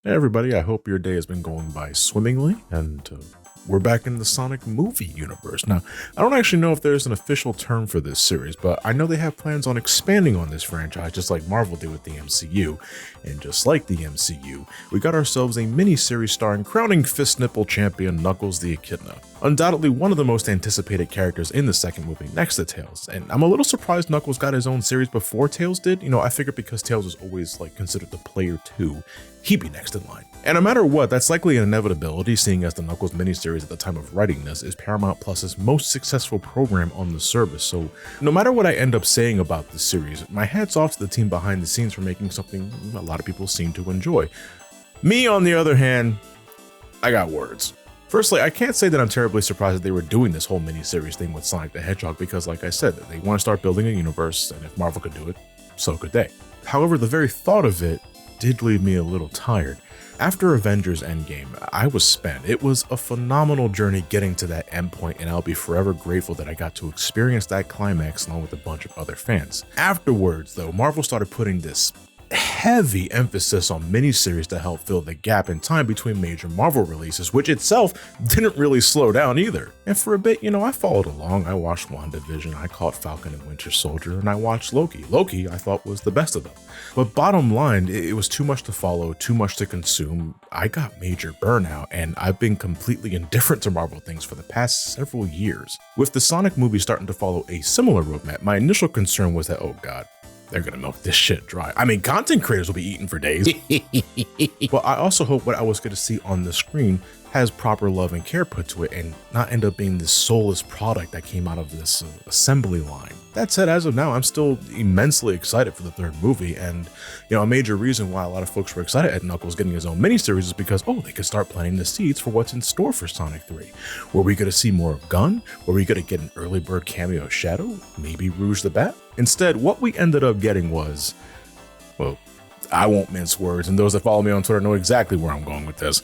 Hey everybody, I hope your day has been going by swimmingly, and we're back in the Sonic movie universe. Now, I don't actually know if there's an official term for this series, but I know they have plans on expanding on this franchise just like Marvel did with the MCU. And just like the MCU, we got ourselves a mini-series starring crowning fist nipple champion Knuckles the Echidna. Undoubtedly one of the most anticipated characters in the second movie next to Tails, and I'm a little surprised Knuckles got his own series before Tails did. I figured because Tails was always considered the player 2, he'd be next in line. And no matter what, that's likely an inevitability, seeing as the Knuckles miniseries at the time of writing this is Paramount Plus's most successful program on the service, so no matter what I end up saying about this series, my hat's off to the team behind the scenes for making something a lot of people seem to enjoy. Me, on the other hand, I got words. Firstly, I can't say that I'm terribly surprised that they were doing this whole miniseries thing with Sonic the Hedgehog because, like I said, they want to start building a universe, and if Marvel could do it, so could they. However, the very thought of it did leave me a little tired. After Avengers Endgame, I was spent. It was a phenomenal journey getting to that endpoint, and I'll be forever grateful that I got to experience that climax along with a bunch of other fans. Afterwards, though, Marvel started putting this heavy emphasis on miniseries to help fill the gap in time between major Marvel releases, which itself didn't really slow down either. And for a bit, I followed along. I watched WandaVision, I caught Falcon and Winter Soldier, and I watched Loki. Loki, I thought, was the best of them. But bottom line, it was too much to follow, too much to consume. I got major burnout, and I've been completely indifferent to Marvel things for the past several years. With the Sonic movie starting to follow a similar roadmap, my initial concern was that, oh god, they're gonna milk this shit dry. I mean, content creators will be eating for days. But I also hope what I was gonna see on the screen has proper love and care put to it and not end up being this soulless product that came out of this assembly line. That said, as of now, I'm still immensely excited for the third movie, and a major reason why a lot of folks were excited at Knuckles getting his own miniseries is because, they could start planting the seeds for what's in store for Sonic 3. Were we gonna see more of Gun? Were we gonna get an early bird cameo of Shadow? Maybe Rouge the Bat? Instead, what we ended up getting was, I won't mince words, and those that follow me on Twitter know exactly where I'm going with this.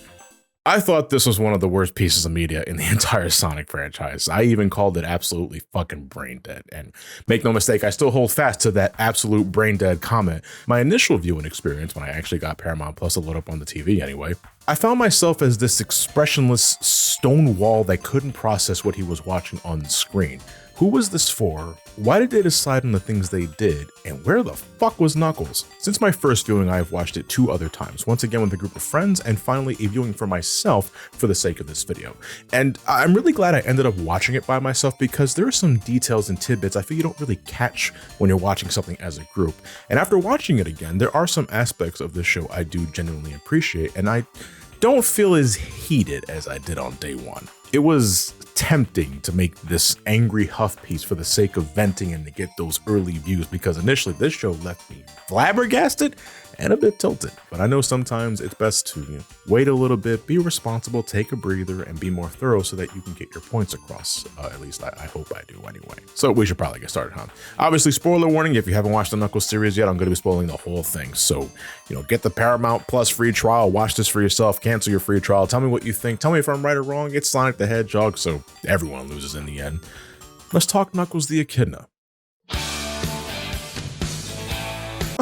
I thought this was one of the worst pieces of media in the entire Sonic franchise. I even called it absolutely fucking brain dead. And make no mistake, I still hold fast to that absolute brain dead comment. My initial viewing experience, when I actually got Paramount Plus to load up on the TV anyway, I found myself as this expressionless stone wall that couldn't process what he was watching on the screen. Who was this for? Why did they decide on the things they did? And where the fuck was Knuckles? Since my first viewing, I have watched it 2 other times, once again with a group of friends, and finally a viewing for myself for the sake of this video. And I'm really glad I ended up watching it by myself because there are some details and tidbits I feel you don't really catch when you're watching something as a group. And after watching it again, there are some aspects of the show I do genuinely appreciate, and I don't feel as heated as I did on day one. It was tempting to make this angry huff piece for the sake of venting and to get those early views because initially this show left me flabbergasted and a bit tilted. But I know sometimes it's best to wait a little bit, be responsible, take a breather, and be more thorough so that you can get your points across. At least I hope I do anyway. So we should probably get started, huh? Obviously, spoiler warning, if you haven't watched the Knuckles series yet, I'm going to be spoiling the whole thing. So, get the Paramount Plus free trial, watch this for yourself, cancel your free trial, tell me what you think, tell me if I'm right or wrong. It's Sonic the Hedgehog, so everyone loses in the end. Let's talk Knuckles the Echidna.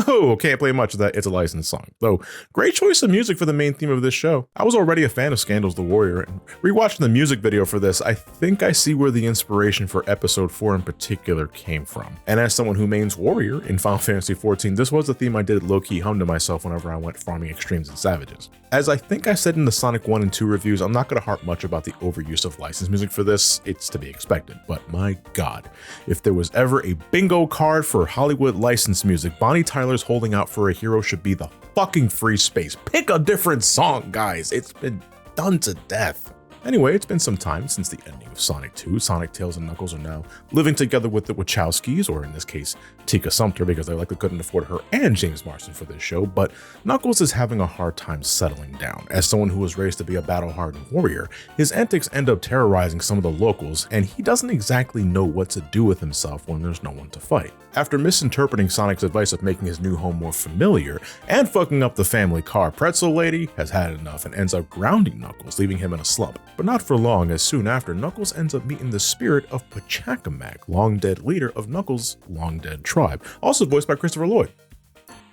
Oh, can't play much of that. It's a licensed song. Though, great choice of music for the main theme of this show. I was already a fan of Scandal's The Warrior, and rewatching the music video for this, I think I see where the inspiration for episode 4 in particular came from. And as someone who mains Warrior in Final Fantasy XIV, this was the theme I did low-key hum to myself whenever I went farming extremes and savages. As I think I said in the Sonic 1 and 2 reviews, I'm not going to harp much about the overuse of licensed music for this. It's to be expected. But my god, if there was ever a bingo card for Hollywood licensed music, Bonnie Tyler's Holding Out for a Hero should be the fucking free space. Pick a different song, guys. It's been done to death. Anyway, it's been some time since the ending of Sonic 2. Sonic, Tails, and Knuckles are now living together with the Wachowskis, or in this case, Tika Sumpter, because they likely couldn't afford her and James Marsden for this show, but Knuckles is having a hard time settling down. As someone who was raised to be a battle-hardened warrior, his antics end up terrorizing some of the locals, and he doesn't exactly know what to do with himself when there's no one to fight. After misinterpreting Sonic's advice of making his new home more familiar and fucking up the family car, Pretzel Lady has had enough and ends up grounding Knuckles, leaving him in a slump. But not for long, as soon after, Knuckles ends up meeting the spirit of Pachacamac, long-dead leader of Knuckles' long-dead tribe, also voiced by Christopher Lloyd.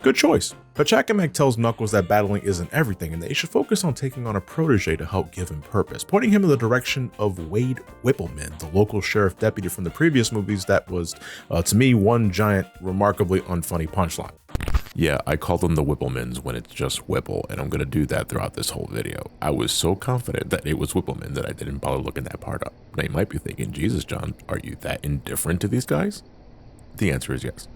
Good choice. But Chakamak tells Knuckles that battling isn't everything and they should focus on taking on a protege to help give him purpose, pointing him in the direction of Wade Whippleman, the local sheriff deputy from the previous movies that was, to me, one giant, remarkably unfunny punchline. Yeah, I call them the Whipplemans when it's just Whipple, and I'm going to do that throughout this whole video. I was so confident that it was Whippleman that I didn't bother looking that part up. Now you might be thinking, Jesus, John, are you that indifferent to these guys? The answer is yes.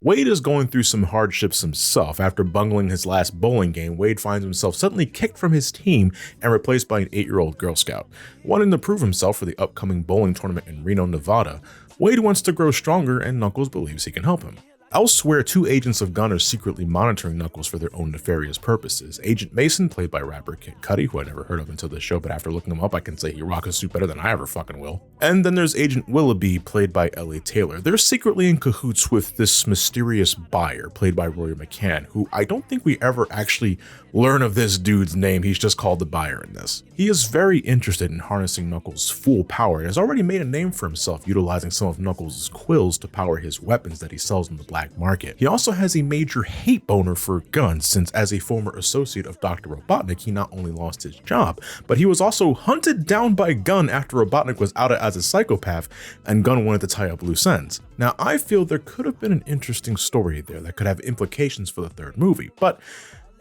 Wade is going through some hardships himself. After bungling his last bowling game, Wade finds himself suddenly kicked from his team and replaced by an 8-year-old Girl Scout. Wanting to prove himself for the upcoming bowling tournament in Reno, Nevada, Wade wants to grow stronger and Knuckles believes he can help him. Elsewhere, 2 agents of Gun are secretly monitoring Knuckles for their own nefarious purposes. Agent Mason, played by rapper Kid Cudi, who I never heard of until this show, but after looking him up, I can say he rocks a suit better than I ever fucking will. And then there's Agent Willoughby, played by Ellie Taylor. They're secretly in cahoots with this mysterious buyer, played by Rory McCann, who I don't think we ever actually learn of this dude's name. He's just called the buyer in this. He is very interested in harnessing Knuckles' full power and has already made a name for himself utilizing some of Knuckles' quills to power his weapons that he sells in the black market. He also has a major hate boner for Gun, since as a former associate of Dr. Robotnik, he not only lost his job, but he was also hunted down by Gun after Robotnik was outed as a psychopath and Gun wanted to tie up loose ends. Now, I feel there could have been an interesting story there that could have implications for the 3rd movie, but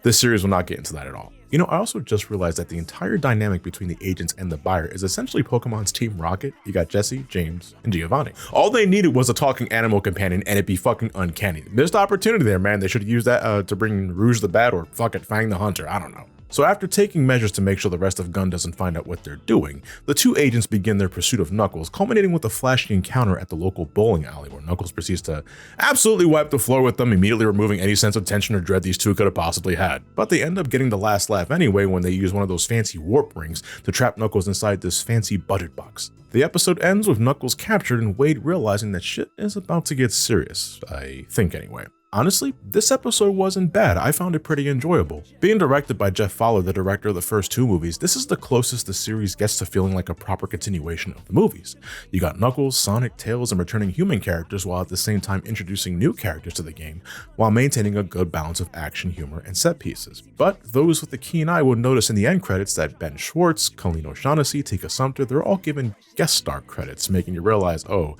this series will not get into that at all. You know, I also just realized that the entire dynamic between the agents and the buyer is essentially Pokemon's Team Rocket. You got Jesse, James, and Giovanni. All they needed was a talking animal companion and it'd be fucking uncanny. Missed opportunity there, man. They should have used that to bring Rouge the Bat or fuck it, Fang the Hunter. I don't know. So after taking measures to make sure the rest of Gun doesn't find out what they're doing, the 2 agents begin their pursuit of Knuckles, culminating with a flashy encounter at the local bowling alley where Knuckles proceeds to absolutely wipe the floor with them, immediately removing any sense of tension or dread these two could have possibly had. But they end up getting the last laugh anyway when they use one of those fancy warp rings to trap Knuckles inside this fancy budget box. The episode ends with Knuckles captured and Wade realizing that shit is about to get serious, I think anyway. Honestly, this episode wasn't bad. I found it pretty enjoyable. Being directed by Jeff Fowler, the director of the first 2 movies, this is the closest the series gets to feeling like a proper continuation of the movies. You got Knuckles, Sonic, Tails, and returning human characters while at the same time introducing new characters to the game, while maintaining a good balance of action, humor, and set pieces. But those with a keen eye will notice in the end credits that Ben Schwartz, Colleen O'Shaughnessy, Tika Sumpter, they're all given guest star credits, making you realize, oh,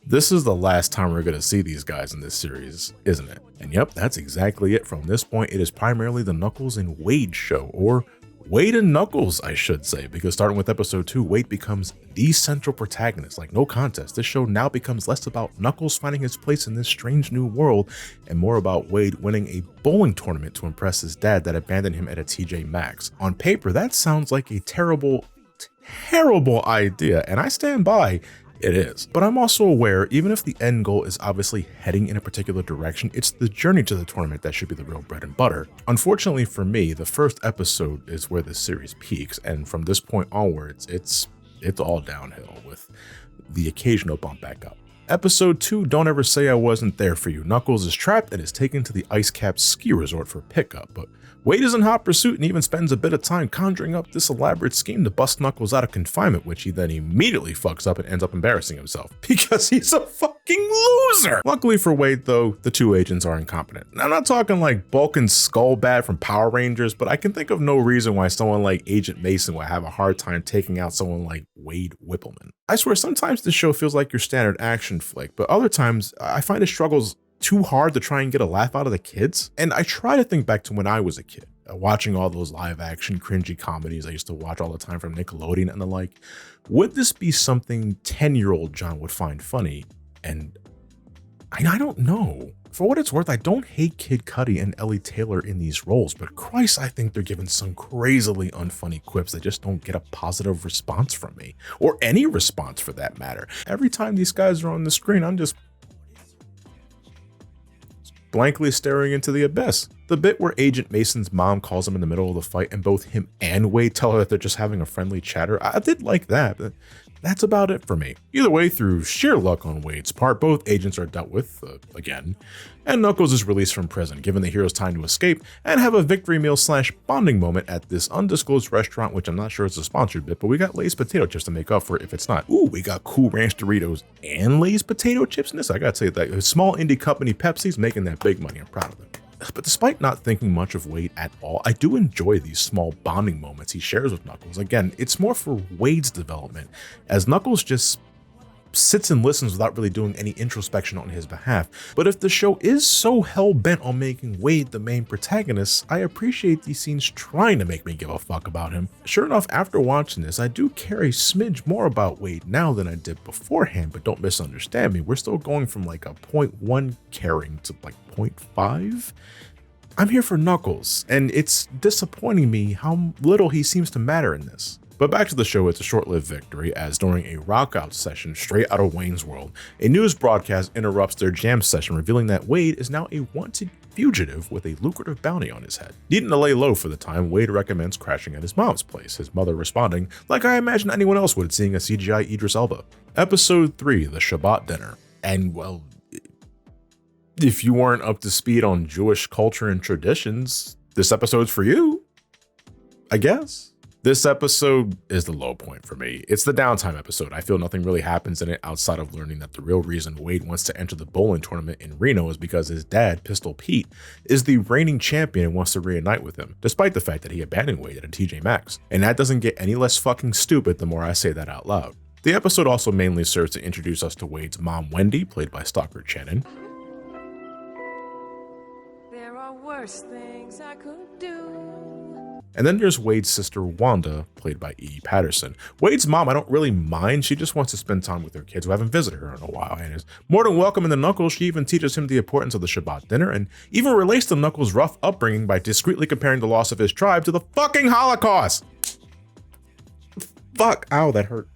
this is the last time we're going to see these guys in this series, isn't it? And yep, that's exactly it. From this point, it is primarily the Knuckles and Wade show, or Wade and Knuckles, I should say, because starting with episode 2, Wade becomes the central protagonist, like no contest. This show now becomes less about Knuckles finding his place in this strange new world and more about Wade winning a bowling tournament to impress his dad that abandoned him at a TJ Maxx. On paper, that sounds like a terrible idea, and I stand by. It is. But I'm also aware, even if the end goal is obviously heading in a particular direction, it's the journey to the tournament that should be the real bread and butter. Unfortunately for me, the first episode is where the series peaks, and from this point onwards, it's all downhill with the occasional bump back up. Episode 2, Don't Ever Say I Wasn't There For You. Knuckles is trapped and is taken to the ice-capped ski resort for pickup, but Wade is in hot pursuit and even spends a bit of time conjuring up this elaborate scheme to bust Knuckles out of confinement, which he then immediately fucks up and ends up embarrassing himself because he's a fucking loser. Luckily for Wade, though, the 2 agents are incompetent. Now, I'm not talking like Bulk and Skullbat from Power Rangers, but I can think of no reason why someone like Agent Mason would have a hard time taking out someone like Wade Whippleman. I swear, sometimes this show feels like your standard action flick, but other times I find it struggles too hard to try and get a laugh out of the kids. And I try to think back to when I was a kid, watching all those live action cringy comedies I used to watch all the time from Nickelodeon and the like. Would this be something 10-year-old John would find funny? And I don't know. For what it's worth, I don't hate Kid Cudi and Ellie Taylor in these roles, but Christ, I think they're given some crazily unfunny quips that just don't get a positive response from me, or any response for that matter. Every time these guys are on the screen, I'm just blankly staring into the abyss. The bit where Agent Mason's mom calls him in the middle of the fight and both him and Wade tell her that they're just having a friendly chatter, I did like that, but that's about it for me. Either way, through sheer luck on Wade's part, both agents are dealt with, again, and Knuckles is released from prison, giving the heroes time to escape and have a victory meal / bonding moment at this undisclosed restaurant, which I'm not sure it's a sponsored bit, but we got Lay's potato chips to make up for it if it's not. Ooh, we got Cool Ranch Doritos and Lay's potato chips in this. I gotta say that a small indie company, Pepsi's, making that big money. I'm proud of them. But despite not thinking much of Wade at all, I do enjoy these small bonding moments he shares with Knuckles. Again, it's more for Wade's development, as Knuckles just sits and listens without really doing any introspection on his behalf. But if the show is so hell-bent on making Wade the main protagonist, I appreciate these scenes trying to make me give a fuck about him. Sure enough, after watching this, I do care a smidge more about Wade now than I did beforehand, but don't misunderstand me, we're still going from like a 0.1 caring to like 0.5. I'm here for Knuckles, and it's disappointing me how little he seems to matter in this. But back to the show, it's a short-lived victory, as during a rock-out session straight out of Wayne's World, a news broadcast interrupts their jam session, revealing that Wade is now a wanted fugitive with a lucrative bounty on his head. Needing to lay low for the time, Wade recommends crashing at his mom's place, his mother responding, like I imagine anyone else would, seeing a CGI Idris Elba. Episode 3, The Shabbat Dinner. And well, if you weren't up to speed on Jewish culture and traditions, this episode's for you, I guess. This episode is the low point for me. It's the downtime episode. I feel nothing really happens in it outside of learning that the real reason Wade wants to enter the bowling tournament in Reno is because his dad, Pistol Pete, is the reigning champion and wants to reunite with him, despite the fact that he abandoned Wade at a TJ Maxx. And that doesn't get any less fucking stupid the more I say that out loud. The episode also mainly serves to introduce us to Wade's mom, Wendy, played by Stockard Channing. There are worse things I could do. And then there's Wade's sister, Wanda, played by E. Patterson. Wade's mom, I don't really mind. She just wants to spend time with her kids who haven't visited her in a while, and is more than welcome in the Knuckles. She even teaches him the importance of the Shabbat dinner, and even relates to Knuckles' rough upbringing by discreetly comparing the loss of his tribe to the fucking Holocaust. Fuck, ow, that hurt.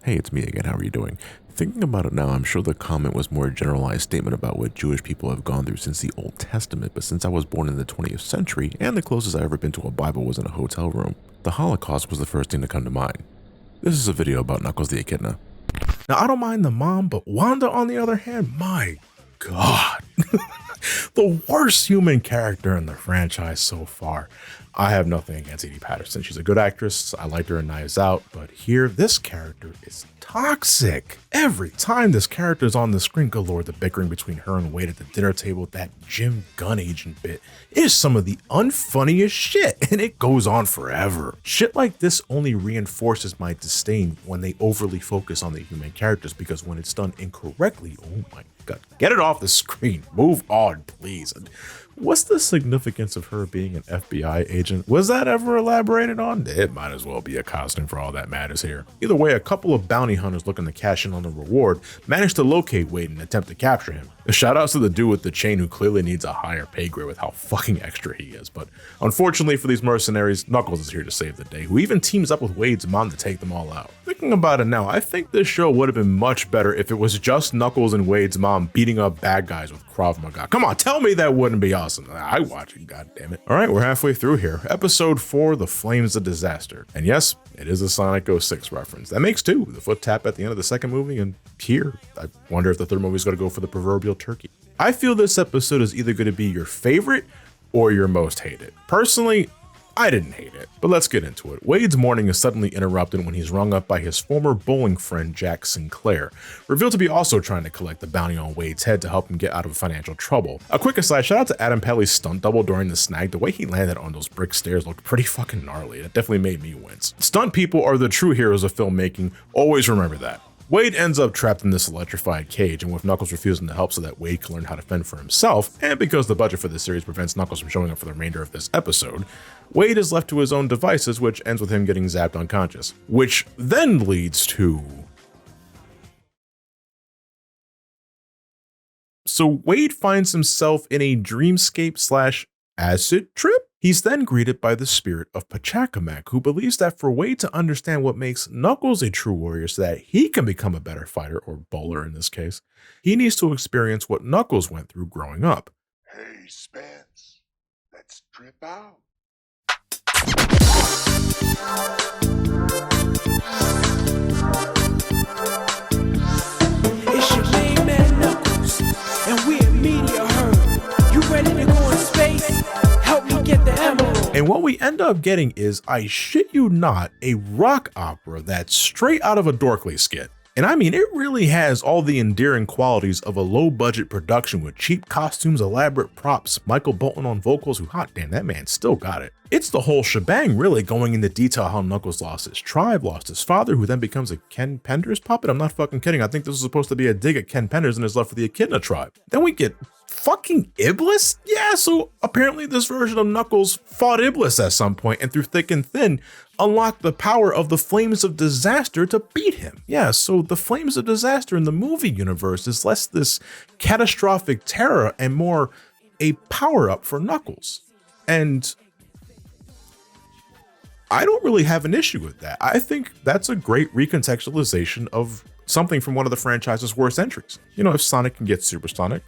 Hey, it's me again. How are you doing? Thinking about it now, I'm sure the comment was more a generalized statement about what Jewish people have gone through since the Old Testament, but since I was born in the 20th century, and the closest I ever been to a Bible was in a hotel room, the Holocaust was the first thing to come to mind. This is a video about Knuckles the Echidna. Now, I don't mind the mom, but Wanda, on the other hand, my God. The worst human character in the franchise so far. I have nothing against Edie Patterson. She's a good actress. I liked her in Knives Out, but here, this character is toxic. Every time this character is on the screen, good lord, the bickering between her and Wade at the dinner table, that Jim Gunn agent bit, is some of the unfunniest shit, and it goes on forever. Shit like this only reinforces my disdain when they overly focus on the human characters, because when it's done incorrectly, oh my God, get it off the screen. Move on, please. What's the significance of her being an FBI agent? Was that ever elaborated on? It might as well be a costume for all that matters here. Either way, a couple of bounty hunters looking to cash in on the reward managed to locate Wade and attempt to capture him. Shout outs to the dude with the chain who clearly needs a higher pay grade with how fucking extra he is. But unfortunately for these mercenaries, Knuckles is here to save the day, who even teams up with Wade's mom to take them all out. Thinking about it now, I think this show would have been much better if it was just Knuckles and Wade's mom beating up bad guys with Krav Maga. Come on, tell me that wouldn't be awesome. I watch it, god damn it. All right, we're halfway through here. Episode 4, The Flames of Disaster. And yes, it is a Sonic 06 reference. That makes 2, the foot tap at the end of the second movie, and here, I wonder if the third movie is going to go for the proverbial turkey. I feel this episode is either going to be your favorite or your most hated. Personally, I didn't hate it, but let's get into it. Wade's morning is suddenly interrupted when he's rung up by his former bowling friend Jack Sinclair, revealed to be also trying to collect the bounty on Wade's head to help him get out of financial trouble. A quick aside, shout out to Adam Pelly's stunt double during the snag. The way he landed on those brick stairs looked pretty fucking gnarly. It definitely made me wince. Stunt people are the true heroes of filmmaking. Always remember that. Wade ends up trapped in this electrified cage, and with Knuckles refusing to help so that Wade can learn how to fend for himself, and because the budget for this series prevents Knuckles from showing up for the remainder of this episode, Wade is left to his own devices, which ends with him getting zapped unconscious. Which then leads to... So Wade finds himself in a dreamscape/acid trip? He's then greeted by the spirit of Pachacamac, who believes that for Wade to understand what makes Knuckles a true warrior so that he can become a better fighter, or bowler in this case, he needs to experience what Knuckles went through growing up. Hey, Spence, let's trip out. It's your main man Knuckles, and we're Meteor Herd. You ready to go in space? Help me get the emerald. And what we end up getting is, I shit you not, a rock opera that's straight out of a Dorkly skit. And I mean, it really has all the endearing qualities of a low-budget production with cheap costumes, elaborate props, Michael Bolton on vocals, who, hot damn, that man still got it. It's the whole shebang, really, going into detail how Knuckles lost his tribe, lost his father, who then becomes a Ken Penders puppet. I'm not fucking kidding. I think this was supposed to be a dig at Ken Penders and his love for the Echidna tribe. Then we get fucking Iblis? Yeah, so apparently this version of Knuckles fought Iblis at some point and through thick and thin unlocked the power of the Flames of Disaster to beat him. Yeah, so the Flames of Disaster in the movie universe is less this catastrophic terror and more a power-up for Knuckles. And I don't really have an issue with that. I think that's a great recontextualization of something from one of the franchise's worst entries. You know, if Sonic can get supersonic,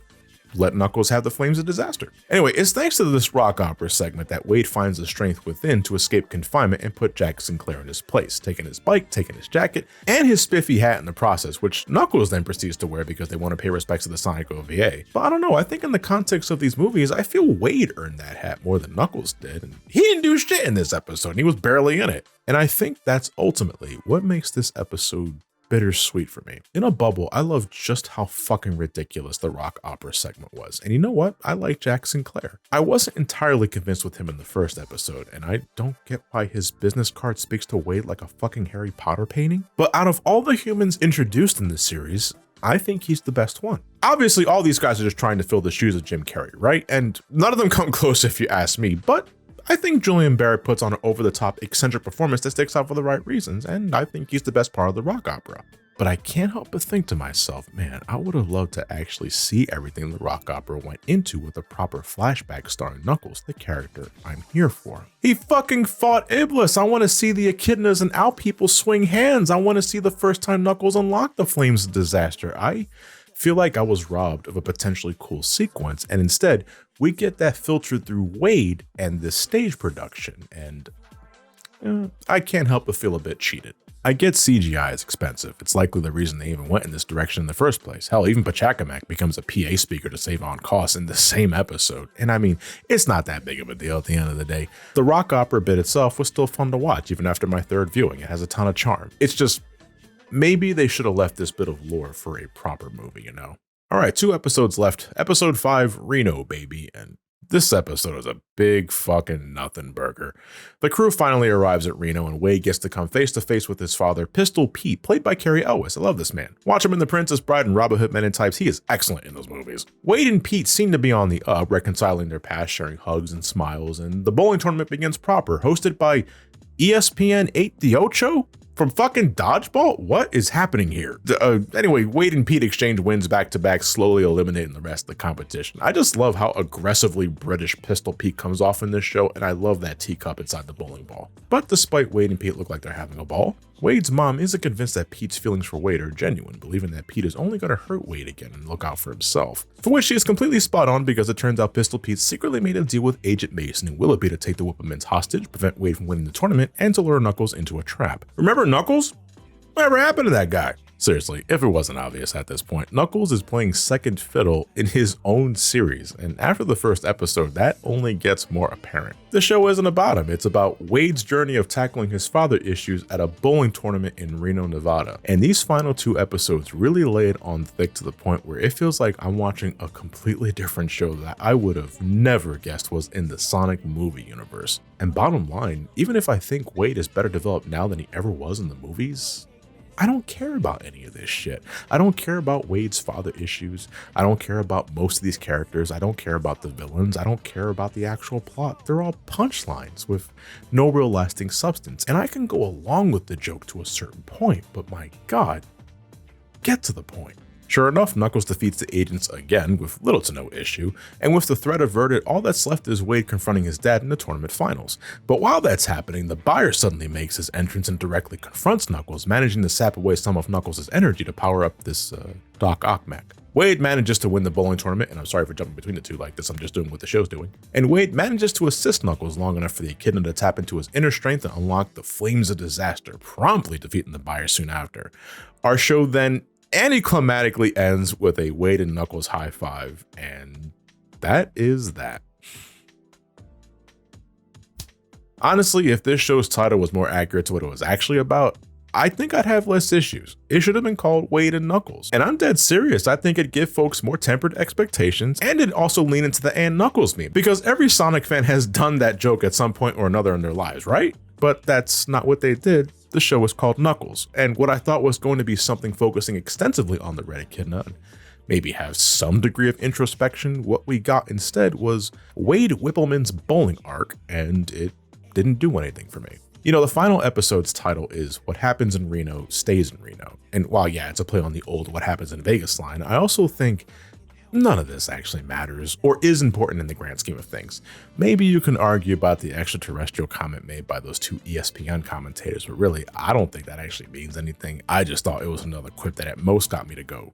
let Knuckles have the Flames of Disaster. Anyway, it's thanks to this rock opera segment that Wade finds the strength within to escape confinement and put Jack Sinclair in his place, taking his bike, taking his jacket, and his spiffy hat in the process, which Knuckles then proceeds to wear because they want to pay respects to the Sonic OVA. But I don't know, I think in the context of these movies, I feel Wade earned that hat more than Knuckles did, and he didn't do shit in this episode, and he was barely in it. And I think that's ultimately what makes this episode bittersweet for me. In a bubble, I love just how fucking ridiculous the rock opera segment was. And you know what? I like Jack Sinclair. I wasn't entirely convinced with him in the first episode, and I don't get why his business card speaks to Wade like a fucking Harry Potter painting. But out of all the humans introduced in this series, I think he's the best one. Obviously, all these guys are just trying to fill the shoes of Jim Carrey, right? And none of them come close if you ask me, but I think Julian Barrett puts on an over-the-top eccentric performance that sticks out for the right reasons, and I think he's the best part of the rock opera. But I can't help but think to myself, man, I would have loved to actually see everything the rock opera went into with a proper flashback starring Knuckles, the character I'm here for. He fucking fought Iblis. I want to see the Echidnas and Owl people swing hands. I want to see the first time Knuckles unlocked the Flames of Disaster. I feel like I was robbed of a potentially cool sequence, and instead we get that filtered through Wade and this stage production, and I can't help but feel a bit cheated. I get CGI is expensive. It's likely the reason they even went in this direction in the first place. Hell, even Pachacamac becomes a PA speaker to save on costs in the same episode. And I mean, it's not that big of a deal at the end of the day. The rock opera bit itself was still fun to watch, even after my third viewing. It has a ton of charm. It's just, maybe they should have left this bit of lore for a proper movie, you know? All right, 2 episodes left. Episode 5, Reno, baby. And this episode is a big fucking nothing burger. The crew finally arrives at Reno, and Wade gets to come face to face with his father, Pistol Pete, played by Cary Elwes. I love this man. Watch him in The Princess Bride and Robin Hood Men in Types. He is excellent in those movies. Wade and Pete seem to be on the up, reconciling their past, sharing hugs and smiles, and the bowling tournament begins proper, hosted by ESPN 8 The Ocho? From fucking Dodgeball? What is happening here? Anyway, Wade and Pete exchange wins back-to-back, slowly eliminating the rest of the competition. I just love how aggressively British Pistol Pete comes off in this show, and I love that teacup inside the bowling ball. But despite Wade and Pete look like they're having a ball, Wade's mom isn't convinced that Pete's feelings for Wade are genuine, believing that Pete is only going to hurt Wade again and look out for himself. For which she is completely spot on, because it turns out Pistol Pete secretly made a deal with Agent Mason and Willoughby to take the Whipplemans hostage, prevent Wade from winning the tournament, and to lure Knuckles into a trap. Remember Knuckles? Whatever happened to that guy? Seriously, if it wasn't obvious at this point, Knuckles is playing second fiddle in his own series, and after the first episode, that only gets more apparent. The show isn't about him, it's about Wade's journey of tackling his father issues at a bowling tournament in Reno, Nevada. And these final 2 episodes really lay it on thick to the point where it feels like I'm watching a completely different show that I would have never guessed was in the Sonic movie universe. And bottom line, even if I think Wade is better developed now than he ever was in the movies, I don't care about any of this shit. I don't care about Wade's father issues. I don't care about most of these characters. I don't care about the villains. I don't care about the actual plot. They're all punchlines with no real lasting substance. And I can go along with the joke to a certain point, but my God, get to the point. Sure enough, Knuckles defeats the agents again with little to no issue, and with the threat averted, all that's left is Wade confronting his dad in the tournament finals. But while that's happening, the buyer suddenly makes his entrance and directly confronts Knuckles, managing to sap away some of Knuckles' energy to power up this Doc Ock-Mac. Wade manages to win the bowling tournament, and I'm sorry for jumping between the two like this, I'm just doing what the show's doing. And Wade manages to assist Knuckles long enough for the Echidna to tap into his inner strength and unlock the Flames of Disaster, promptly defeating the buyer soon after. Our show then anticlimactically ends with a Wade and Knuckles high five, and that is that. Honestly, if this show's title was more accurate to what it was actually about, I think I'd have less issues. It should have been called Wade and Knuckles. And I'm dead serious. I think it'd give folks more tempered expectations, and it'd also lean into the and Knuckles meme, because every Sonic fan has done that joke at some point or another in their lives, right? But that's not what they did. The show was called Knuckles, and what I thought was going to be something focusing extensively on the Red Echidna, and maybe have some degree of introspection, what we got instead was Wade Whippleman's bowling arc, and it didn't do anything for me. You know, the final episode's title is What Happens in Reno Stays in Reno. And while, yeah, it's a play on the old What Happens in Vegas line, I also think none of this actually matters or is important in the grand scheme of things. Maybe you can argue about the extraterrestrial comment made by those two ESPN commentators, but really, I don't think that actually means anything. I just thought it was another quip that at most got me to go.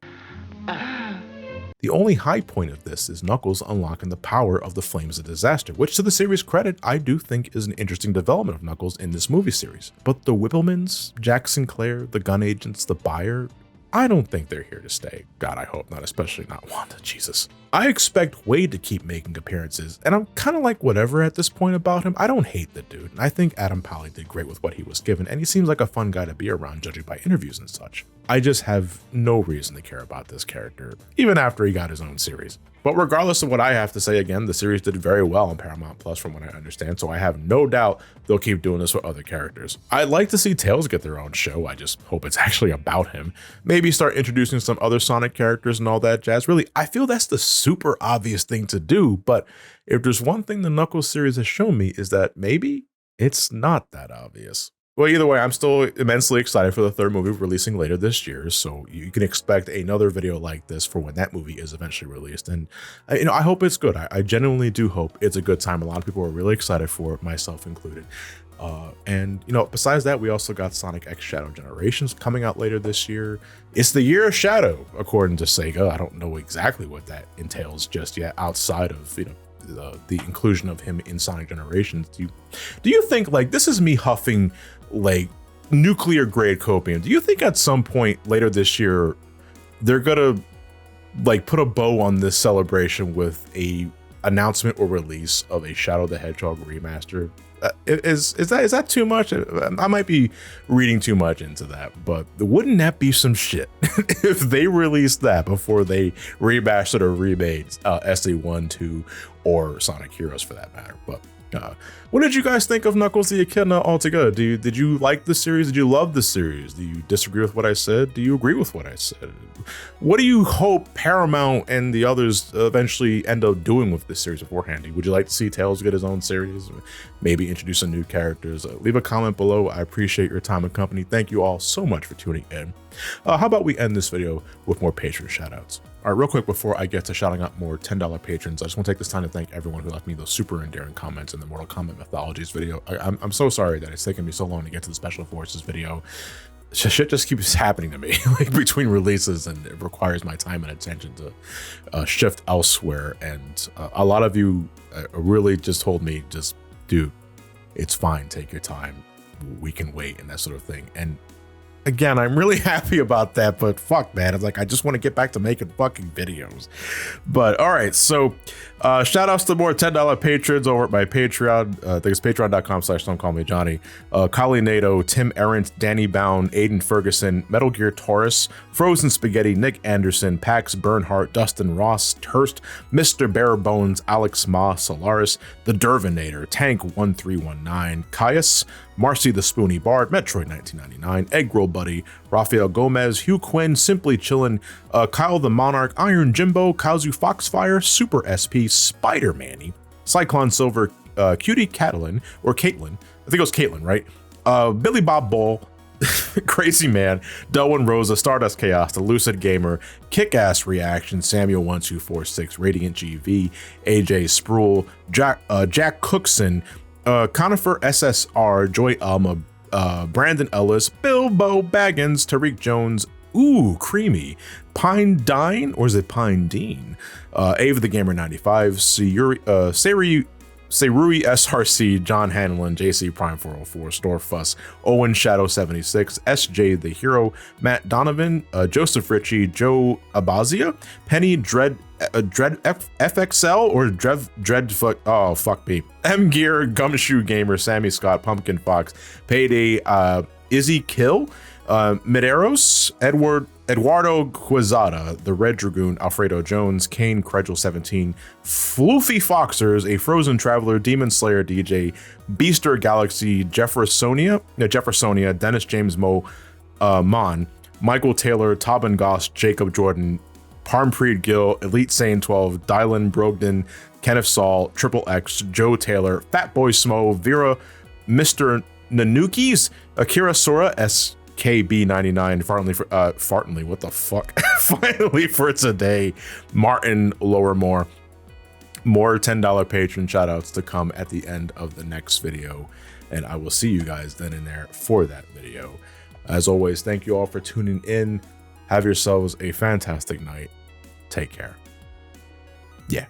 The only high point of this is Knuckles unlocking the power of the Flames of Disaster, which to the series' credit, I do think is an interesting development of Knuckles in this movie series. But the Whipplemans, Jack Sinclair, the Gun Agents, the Buyer, I don't think they're here to stay. God, I hope not, especially not Wanda, Jesus. I expect Wade to keep making appearances, and I'm kind of like whatever at this point about him. I don't hate the dude. I think Adam Pally did great with what he was given, and he seems like a fun guy to be around, judging by interviews and such. I just have no reason to care about this character, even after he got his own series. But regardless of what I have to say, again, the series did very well on Paramount Plus from what I understand, so I have no doubt they'll keep doing this with other characters. I'd like to see Tails get their own show. I just hope it's actually about him. Maybe start introducing some other Sonic characters and all that jazz. Really, I feel that's the super obvious thing to do, but if there's one thing the Knuckles series has shown me is that maybe it's not that obvious. Well, either way, I'm still immensely excited for the third movie releasing later this year, so you can expect another video like this for when that movie is eventually released. And I hope it's good. I genuinely do hope it's a good time. A lot of people are really excited for it, myself included. And besides that, we also got Sonic X Shadow Generations coming out later this year. It's the year of Shadow, according to Sega. I don't know exactly what that entails just yet, outside of the inclusion of him in Sonic Generations. Do you think, like, this is me huffing like nuclear grade copium? Do you think at some point later this year they're gonna like put a bow on this celebration with a announcement or release of a Shadow the Hedgehog remaster? Is that too much? I might be reading too much into that, but wouldn't that be some shit if they released that before they remastered or remade SE1, 2, or Sonic Heroes for that matter? But what did you guys think of Knuckles the Echidna altogether? Did you like the series? Did you love the series? Do you disagree with what I said? Do you agree with what I said? What do you hope Paramount and the others eventually end up doing with this series beforehand? Would you like to see Tails get his own series? Or maybe introduce some new characters? Leave a comment below. I appreciate your time and company. Thank you all so much for tuning in. How about we end this video with more patron shoutouts? All right, real quick before I get to shouting out more $10 patrons, I just want to take this time to thank everyone who left me those super endearing comments in the Mortal Kombat Mythologies video. I'm so sorry that it's taken me so long to get to the Special Forces video. Shit just keeps happening to me like between releases, and it requires my time and attention to shift elsewhere. And a lot of you really just told me, just, dude, it's fine, take your time, we can wait, and that sort of thing. And again, I'm really happy about that, but fuck, man, it's like I just want to get back to making fucking videos. But all right, so shout outs to more $10 patrons over at my Patreon. I think it's patreon.com/Somecallmejohnny. Kali Nato, Tim Arendt, Danny Bound, Aiden Ferguson, Metal Gear Taurus, Frozen Spaghetti, Nick Anderson, Pax Bernhardt, Dustin Ross, Hurst, Mr. Barebones, Alex Ma, Solaris, The Dervinator, Tank1319, Caius, Marcy the Spoony Bard, Metroid 1999, Egg Roll Buddy, Rafael Gomez, Hugh Quinn, Simply Chillin', Kyle the Monarch, Iron Jimbo, Kazu Foxfire, Super SP, Spider Manny, Cyclone Silver, Cutie Caitlin, I think it was Caitlin, right? Billy Bob Bull, Crazy Man, Delwyn Rosa, Stardust Chaos, The Lucid Gamer, Kick-Ass Reaction, Samuel1246, Radiant GV, AJ Sproul, Jack Cookson, Conifer SSR, Joy Alma, Brandon Ellis, Bilbo Baggins, Tariq Jones, ooh, creamy, Pine Dine, or is it Pine Dean? Ava the Gamer 95, Serui SRC, John Hanlon, JC Prime 404, Store Fuss, Owen Shadow 76, SJ the Hero, Matt Donovan, Joseph Ritchie, Joe Abazia, Penny Dread FXL or fuck me, M Gear, Gumshoe Gamer, Sammy Scott, Pumpkin Fox, Payday, Izzy Kill, Medeiros, Eduardo Quezada, The Red Dragoon, Alfredo Jones, Kane Credgel 17, Floofy Foxers, A Frozen Traveler, Demon Slayer DJ, Beaster Galaxy, Jeffersonia, Dennis James Mon, Michael Taylor, Tobin Goss, Jacob Jordan, Parmpreed Gill, Elite Sane 12, Dylan Brogdon, Kenneth Saul, Triple X, Joe Taylor, Fatboy Smo, Vera, Mr. Nanukis, Akira Sora, SKB99, Fartly, what the fuck? Finally for today, Martin Lowermore. More $10 patron shoutouts to come at the end of the next video, and I will see you guys then and there for that video. As always, thank you all for tuning in. Have yourselves a fantastic night. Take care. Yeah.